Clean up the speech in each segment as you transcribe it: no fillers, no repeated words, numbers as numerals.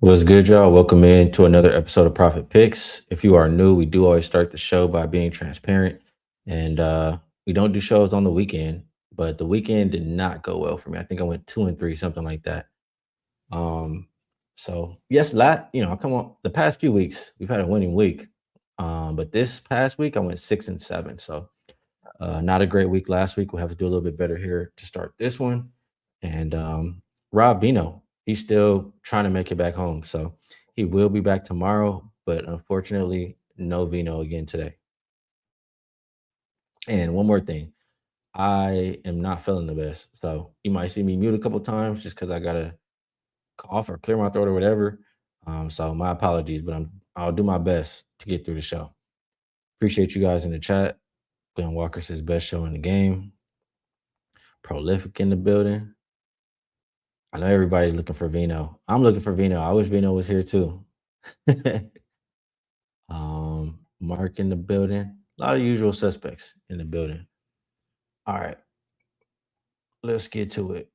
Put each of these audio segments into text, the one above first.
What's good, y'all? Welcome in to another episode of Profit Picks. If you are new, we do always start the show by being transparent, and we don't do shows on the weekend. But the weekend did not go well for me. I think I went 2-3, something like that. Um, so yes, come on. The past few weeks we've had a winning week, but this past week I went 6-7. So not a great week last week. We'll have to do a little bit better here to start this one. And Rob Veno, he's still trying to make it back home. So he will be back tomorrow, but unfortunately, no Veno again today. And one more thing, I am not feeling the best. So you might see me mute a couple times just because I gotta cough or clear my throat or whatever. So my apologies, but I'll do my best to get through the show. Appreciate you guys in the chat. Glenn Walker says best show in the game. Prolific in the building. I know everybody's looking for Vino. I'm looking for Vino. I wish Vino was here too. Mark in the building. A lot of usual suspects in the building. All right, let's get to it.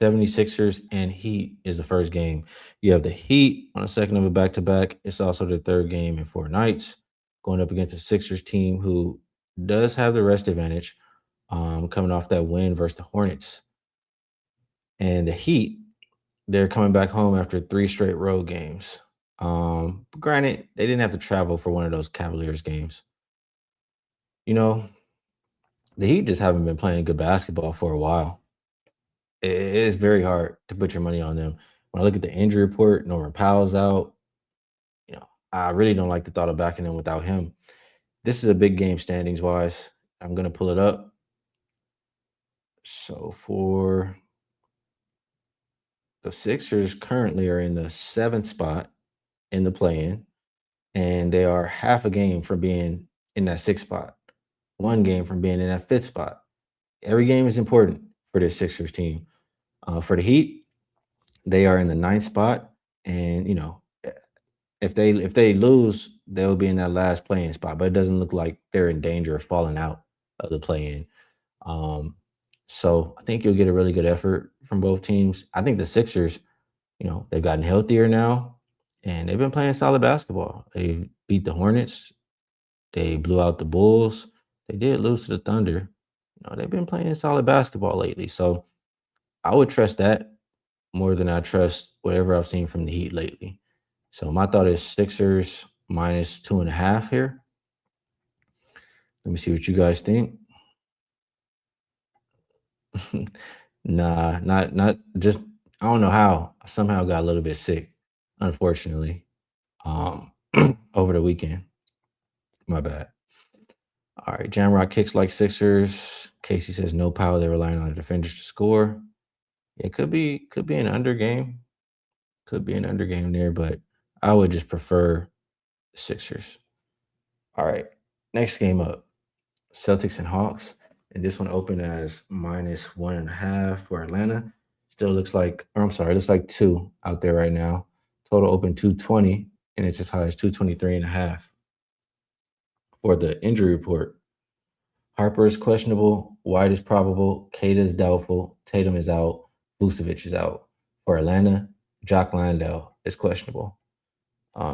76ers and Heat is the first game. You have the Heat on the second of a back to back. It's also the third game in 4 nights, going up against a Sixers team who does have the rest advantage, coming off that win versus the Hornets. And the Heat, they're coming back home after 3 straight road games. Granted, they didn't have to travel for one of those Cavaliers games. You know, the Heat just haven't been playing good basketball for a while. It is very hard to put your money on them. When I look at the injury report, Norman Powell's out. I really don't like the thought of backing them without him. This is a big game standings wise. I'm gonna pull it up. So for the Sixers currently are in the 7th spot in the play-in, and they are half a game from being in that 6th spot, 1 game from being in that 5th spot. Every game is important for this Sixers team. For the Heat, they are in the 9th spot, and if they lose, they'll be in that last play-in spot. But it doesn't look like they're in danger of falling out of the play-in. Um, so I think you'll get a really good effort from both teams. I think the Sixers, they've gotten healthier now, and they've been playing solid basketball. They beat the Hornets. They blew out the Bulls. They did lose to the Thunder. They've been playing solid basketball lately. So I would trust that more than I trust whatever I've seen from the Heat lately. So my thought is Sixers minus 2.5 here. Let me see what you guys think. Nah, not just I don't know how. I somehow got a little bit sick, unfortunately. Um over the weekend. My bad. All right, Jamrock kicks like Sixers. Casey says no power. They're relying on the defenders to score. It could be an under game. Could be an under game there, but I would just prefer Sixers. All right. Next game up. Celtics and Hawks. And this one opened as minus 1.5 for Atlanta. Still looks like, or I'm sorry, it looks like 2 out there right now. Total open 220, and it's as high as 223.5. For the injury report, Harper is questionable, White is probable, Kata is doubtful, Tatum is out, Vucevic is out. For Atlanta, Jock Landale is questionable.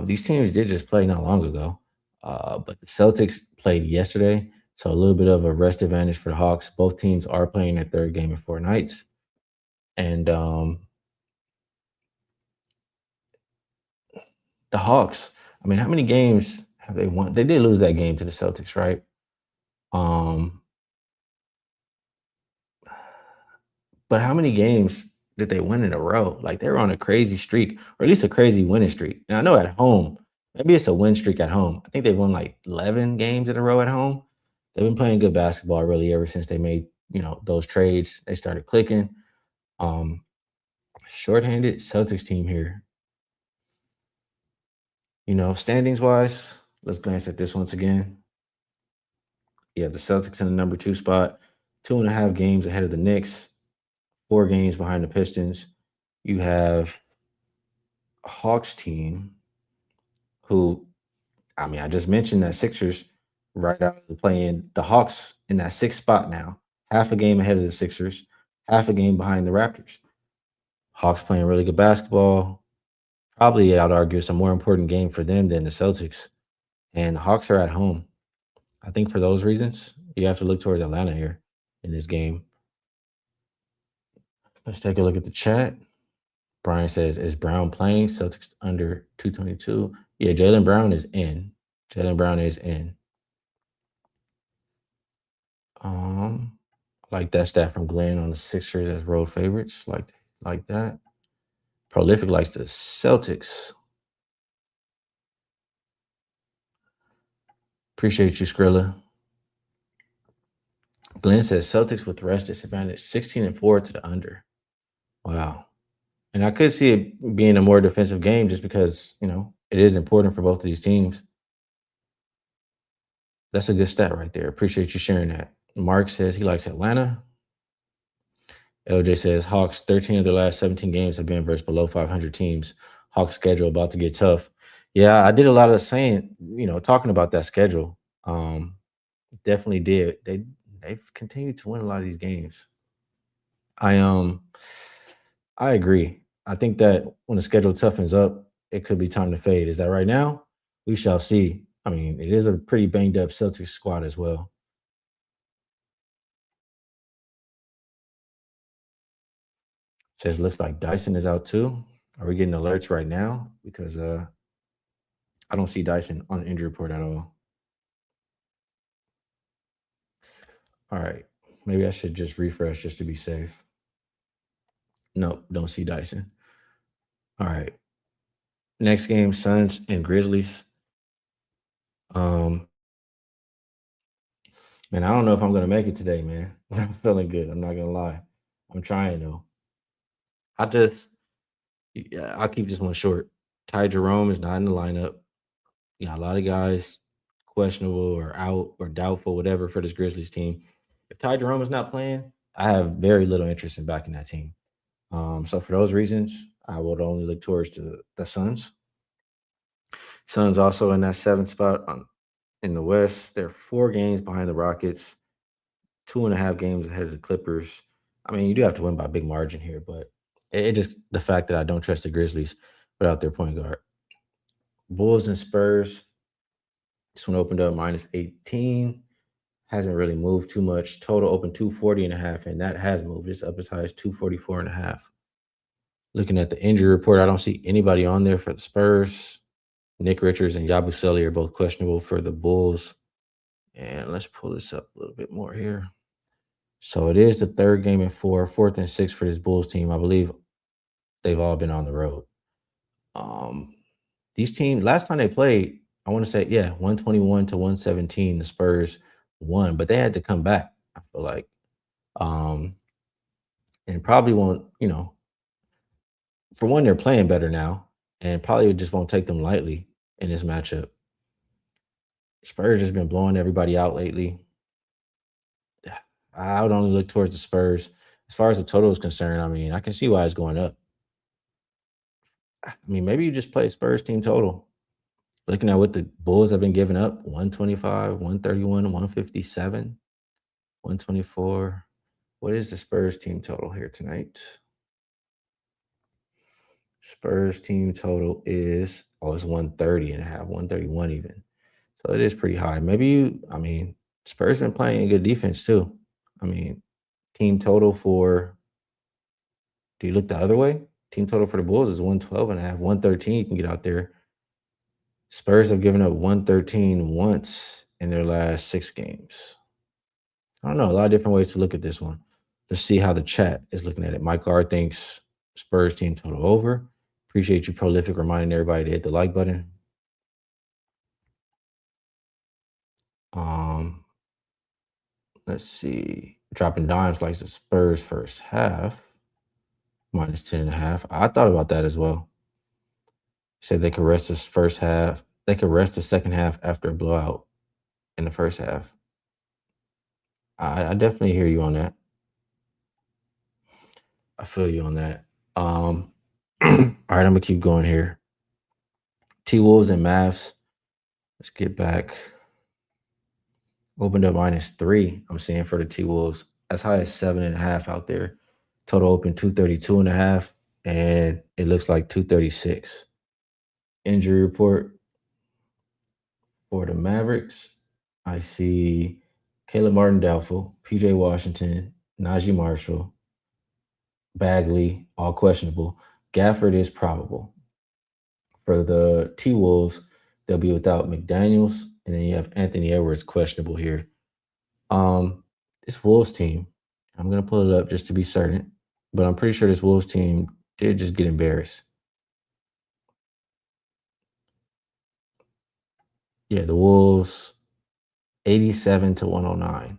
These teams did just play not long ago, but the Celtics played yesterday, so a little bit of a rest advantage for the Hawks. Both teams are playing their third game in 4 nights, and the Hawks. I mean, how many games have they won? They did lose that game to the Celtics, right? Um, but how many games did they win in a row? Like they were on a crazy streak, or at least a crazy winning streak. And I know at home, maybe it's a win streak at home. I think they've won like 11 games in a row at home. They've been playing good basketball really ever since they made, those trades. They started clicking. Um, Shorthanded Celtics team here. Standings wise, let's glance at this once again. Yeah, the Celtics in the number 2 spot, 2.5 games ahead of the Knicks, 4 games behind the Pistons. You have a Hawks team who, I mean, I just mentioned that Sixers right out of the play-in, the Hawks in that 6th spot now, half a game ahead of the Sixers, half a game behind the Raptors. Hawks playing really good basketball. Probably, I'd argue, it's a more important game for them than the Celtics. And the Hawks are at home. I think for those reasons, you have to look towards Atlanta here in this game. Let's take a look at the chat. Brian says, "Is Brown playing? Celtics under 222." Yeah, Jalen Brown is in. Jalen Brown is in. I like that stat from Glenn on the Sixers as road favorites. Like that. Prolific likes the Celtics. Appreciate you, Skrilla. Glenn says Celtics with rest disadvantage 16-4 to the under. Wow. And I could see it being a more defensive game just because, it is important for both of these teams. That's a good stat right there. Appreciate you sharing that. Mark says he likes Atlanta. LJ says Hawks 13 of their last 17 games have been versus below 500 teams. Hawks schedule about to get tough. Yeah, I did a lot of saying, talking about that schedule. Definitely did. They've continued to win a lot of these games. I agree. I think that when the schedule toughens up, it could be time to fade. Is that right now? We shall see. I mean, it is a pretty banged up Celtics squad as well. Says looks like Dyson is out too. Are we getting alerts right now? Because I don't see Dyson on the injury report at all. All right. Maybe I should just refresh just to be safe. Nope, don't see Dyson. All right. Next game, Suns and Grizzlies. Man, I don't know if I'm gonna make it today, man. I'm feeling good. I'm not gonna lie. I'm trying though. I just Yeah, I'll keep this one short. Ty Jerome is not in the lineup. You got a lot of guys questionable or out or doubtful, whatever, for this Grizzlies team. If Ty Jerome is not playing, I have very little interest in backing that team. So for those reasons, I would only look towards the Suns. Suns also in that seventh spot in the West. They're 4 games behind the Rockets, 2.5 games ahead of the Clippers. I mean, you do have to win by a big margin here, but it just the fact that I don't trust the Grizzlies without their point guard. Bulls and Spurs. This one opened up -18. Hasn't really moved too much. Total open 240.5, and that has moved. It's up as high as 244.5. Looking at the injury report, I don't see anybody on there for the Spurs. Nick Richards and Yabusele are both questionable for the Bulls. And let's pull this up a little bit more here. So it is the third game in four, fourth and sixth for this Bulls team. I believe they've all been on the road. Um, these teams, last time they played, I want to say, yeah, 121 to 117, the Spurs won, but they had to come back, I feel like. Um, and probably won't, for one, they're playing better now, and probably just won't take them lightly in this matchup. Spurs has been blowing everybody out lately. I would only look towards the Spurs. As far as the total is concerned, I mean, I can see why it's going up. I mean, maybe you just play Spurs team total. Looking at what the Bulls have been giving up, 125, 131, 157, 124. What is the Spurs team total here tonight? Spurs team total is, it's 130.5, 131 even. So it is pretty high. Spurs been playing good defense too. I mean, team total for, do you look the other way? Team total for the Bulls is 112.5, 113. You can get out there. Spurs have given up 113 once in their last 6 games. I don't know, a lot of different ways to look at this one. Let's see how the chat is looking at it. Mike R thinks Spurs team total over. Appreciate you, Prolific, reminding everybody to hit the like button. Let's see. Dropping dimes likes the Spurs first half. -10.5. I thought about that as well. Said they could rest this first half. They could rest the second half after a blowout in the first half. I definitely hear you on that. I feel you on that. All right, I'm gonna keep going here. T-Wolves and Mavs. Let's get back. Opened up -3. I'm seeing for the T-Wolves as high as 7.5 out there. Total open 232.5, and it looks like 236. injury report for the Mavericks. I see Caleb Martin doubtful, PJ Washington, Najee Marshall, Bagley, all questionable. Gafford is probable. For the T Wolves, they'll be without McDaniels, and then you have Anthony Edwards questionable here. Um, this Wolves team, I'm gonna pull it up just to be certain, but I'm pretty sure this Wolves team did just get embarrassed. Yeah, the Wolves 87 to 109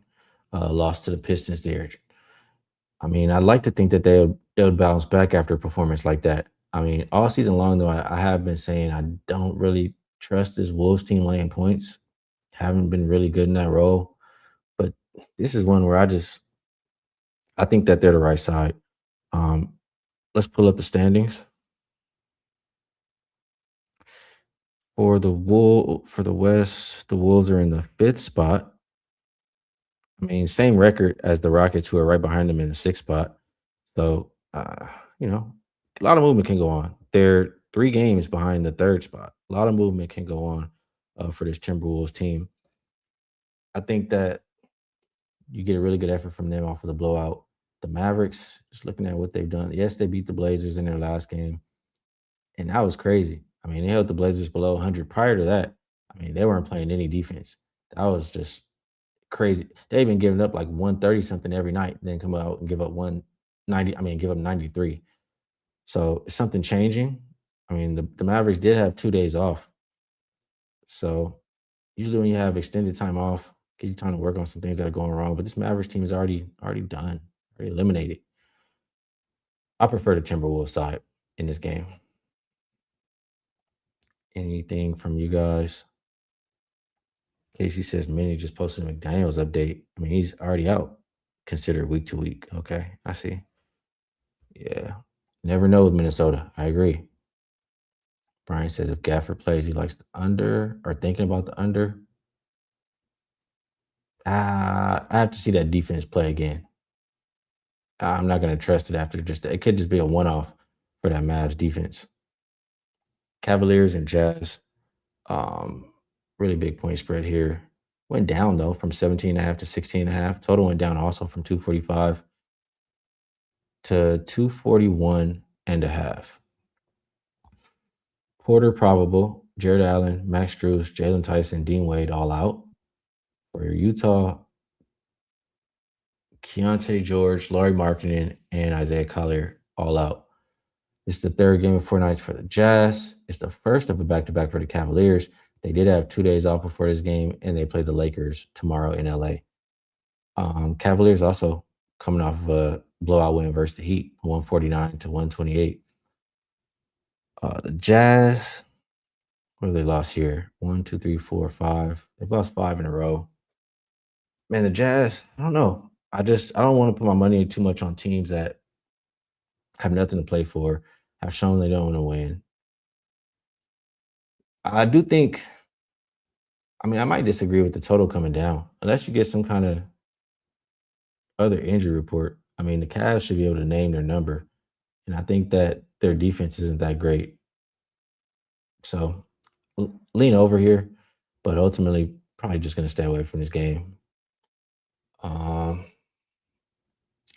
lost to the Pistons there. I mean, I'd like to think that they'll bounce back after a performance like that. I mean, all season long though, I have been saying I don't really trust this Wolves team laying points. Haven't been really good in that role, but this is one where I think that they're the right side. Um, let's pull up the standings for the West. The Wolves are in the fifth spot. I mean, same record as the Rockets, who are right behind them in the sixth spot. So, you know, a lot of movement can go on. They're 3 games behind the third spot. A lot of movement can go on for this Timberwolves team. I think that you get a really good effort from them off of the blowout. The Mavericks, just looking at what they've done. Yes, they beat the Blazers in their last game, and that was crazy. I mean, they held the Blazers below 100. Prior to that, I mean, they weren't playing any defense. That was just crazy. They've been giving up like 130 something every night, then come out and give up 190. I mean, give up 93. So is something changing? I mean, the Mavericks did have 2 days off. So usually when you have extended time off, gives you time to work on some things that are going wrong. But this Mavericks team is already done, already eliminated. I prefer the Timberwolves side in this game. Anything from you guys? Casey says Minnie just posted a McDaniels update. I mean, he's already out. Considered week to week. Okay, I see. Yeah. Never know with Minnesota. I agree. Brian says if Gafford plays, he likes the under or thinking about the under. I have to see that defense play again. I'm not going to trust it after just it could just be a one-off for that Mavs defense. Cavaliers and Jazz, um, really big point spread here. Went down though from 17 and a half to 16 and a half. Total went down also from 245 to 241 and a half. Porter probable, Jared Allen, Max Strus, Jalen Tyson, Dean Wade all out. For Utah, Keontae George, Laurie Markkinen, and Isaiah Collier all out. It's the third game of 4 nights for the Jazz. It's the first of a back-to-back for the Cavaliers. They did have 2 days off before this game, and they play the Lakers tomorrow in LA. Cavaliers also coming off of a blowout win versus the Heat, 149 to 128. The Jazz, what have they lost here? 1, 2, 3, 4, 5. They've lost 5 in a row. Man, the Jazz, I don't know. I don't want to put my money too much on teams that have nothing to play for, have shown they don't want to win. I do think, I mean, I might disagree with the total coming down unless you get some kind of other injury report. I mean, the Cavs should be able to name their number, and I think that their defense isn't that great. So lean over here, but ultimately probably just going to stay away from this game. Um,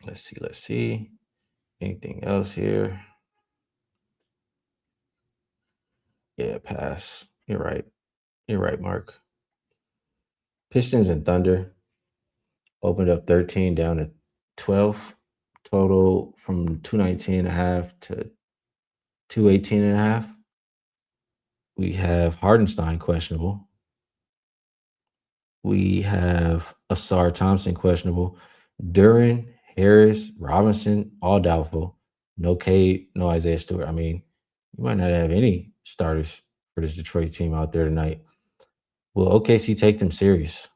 let's see. Anything else here? Yeah, pass. You're right. You're right, Mark. Pistons and Thunder opened up 13 down to 12. Total from 219 and a half to 218 and a half. We have Hardenstein questionable. We have Asar Thompson questionable. Duran, Harris, Robinson, all doubtful. No Cade, no Isaiah Stewart. I mean, you might not have any starters for this Detroit team out there tonight. Will OKC take them serious?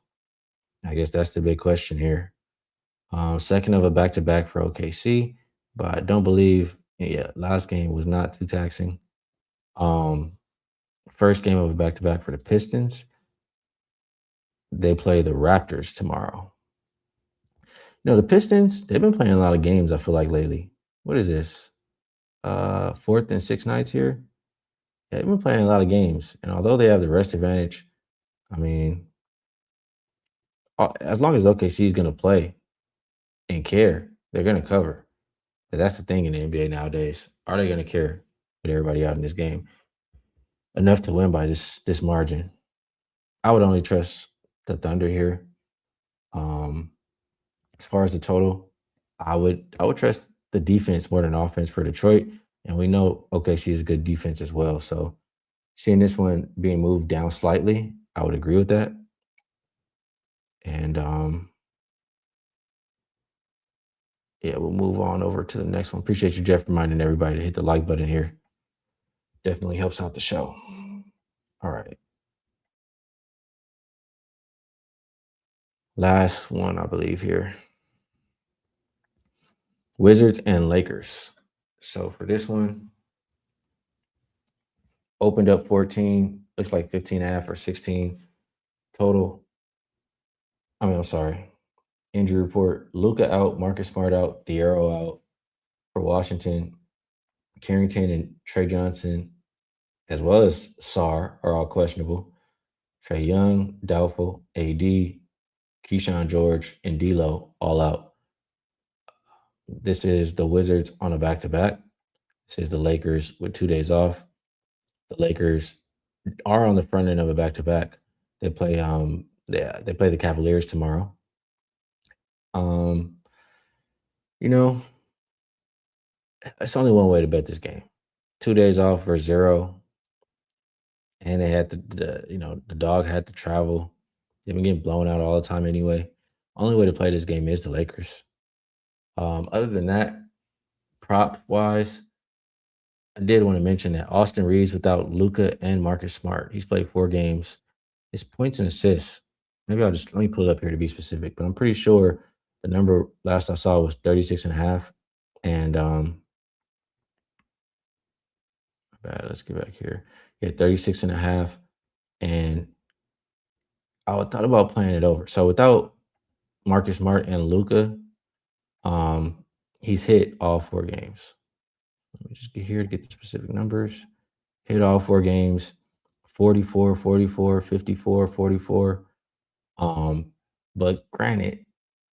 I guess that's the big question here. Second of a back-to-back for OKC, but I don't believe, yeah, last game was not too taxing. First game of a back-to-back for the Pistons. They play the Raptors tomorrow. You know, the Pistons, they've been playing a lot of games, I feel like, lately. What is this? Fourth and 6 nights here? they've been playing a lot of games, and although they have the rest advantage, I mean, as long as OKC is going to play and care, they're going to cover. But that's the thing in the NBA nowadays. Are they going to care with everybody out in this game enough to win by this margin? I would only trust the Thunder here. Um, as far as the total, I would trust the defense more than offense for Detroit, and we know OKC is a good defense as well. So seeing this one being moved down slightly, I would agree with that. And yeah, we'll move on over to the next one. Appreciate you, Jeff, reminding everybody to hit the like button here. Definitely helps out the show. All right. Last one, I believe, here. Wizards and Lakers. So for this one, opened up 14, looks like 15 and a half or 16 total. I'm sorry. Injury report. Luca out, Marcus Smart out, the arrow out for Washington. Carrington and Trey Johnson, as well as Sar, are all questionable. Trey Young, doubtful. AD, Keyshawn George, and D'Lo all out. This is the Wizards on a back-to-back. This is the Lakers with 2 days off. The Lakers are on the front end of a back-to-back. They play the Cavaliers tomorrow. Um, you know, it's only one way to bet this game. 2 days off for zero, and they had the dog had to travel. They've been getting blown out all the time anyway. Only way to play this game is the Lakers. Other than that, prop wise, I did want to mention that Austin Reeves without Luca and Marcus Smart. He's played 4 games. His points and assists. Maybe I'll just let me pull it up here to be specific, but I'm pretty sure the number last I saw was 36 and a half. And let's get back here. Yeah, 36 and a half. And thought about playing it over. So without Marcus Smart and Luca, he's hit all 4 games. Let me just get here to get the specific numbers. Hit all 4 games, 44, 44, 54, 44. But granted,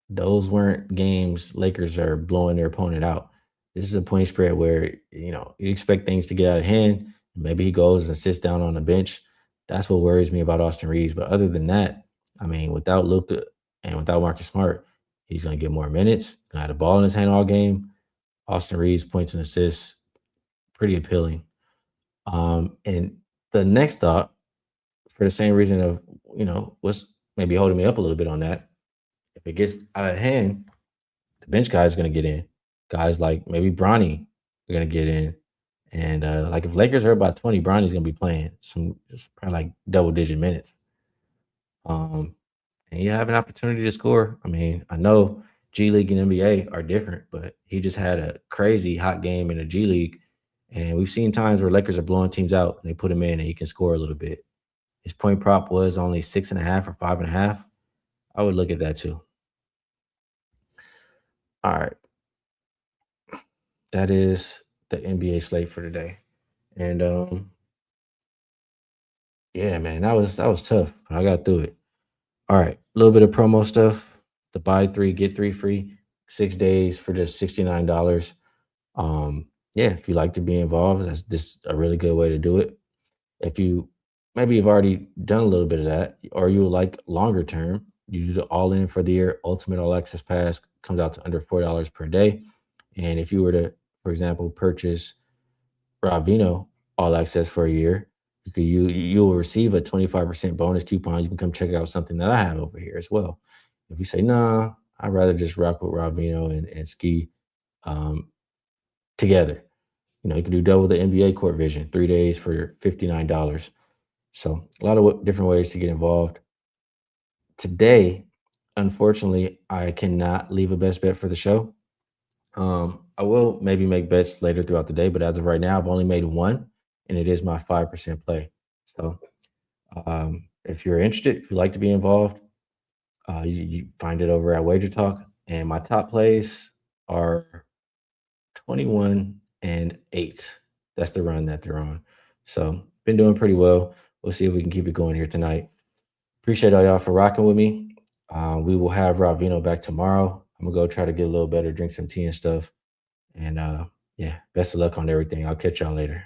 those weren't games Lakers are blowing their opponent out. This is a point spread where, you expect things to get out of hand. Maybe he goes and sits down on the bench. That's what worries me about Austin Reeves. But other than that, I mean, without Luka and without Marcus Smart, he's going to get more minutes. Going to have the ball in his hand all game. Austin Reeves points and assists, pretty appealing. And the next thought, for the same reason of, what's maybe holding me up a little bit on that, if it gets out of hand, the bench guys going to get in. Guys like maybe Bronny are going to get in. And like if Lakers are about 20, Bronny's going to be playing some just probably like double-digit minutes. And you have an opportunity to score. I mean, I know G League and NBA are different, but he just had a crazy hot game in the G League. And we've seen times where Lakers are blowing teams out and they put him in and he can score a little bit. His point prop was only 6.5 or 5.5. I would look at that too. All right. That is the NBA slate for today. And yeah, man, that was tough, but I got through it. All right, a little bit of promo stuff. The buy 3, get 3 free, 6 days for just $69. Yeah, if you like to be involved, that's just a really good way to do it. If you maybe you've already done a little bit of that, or you would like longer term, you do the all in for the year, ultimate all access pass comes out to under $4 per day. And if you were to, for example, purchase Rob Veno all access for a year, you will receive a 25% bonus coupon. You can come check out something that I have over here as well. If you say, nah, I'd rather just rock with Rob Veno and Skee um, together. You can do double the NBA court vision, 3 days for $59. So a lot of different ways to get involved. Today, unfortunately, I cannot leave a best bet for the show. I will maybe make bets later throughout the day, but as of right now, I've only made one, and it is my 5% play. So if you're interested, if you like to be involved, you find it over at WagerTalk. And my top plays are 21 and 8. That's the run that they're on. So been doing pretty well. We'll see if we can keep it going here tonight. Appreciate all y'all for rocking with me. We will have Rob Veno back tomorrow. I'm gonna go try to get a little better, drink some tea and stuff. And yeah, best of luck on everything. I'll catch y'all later.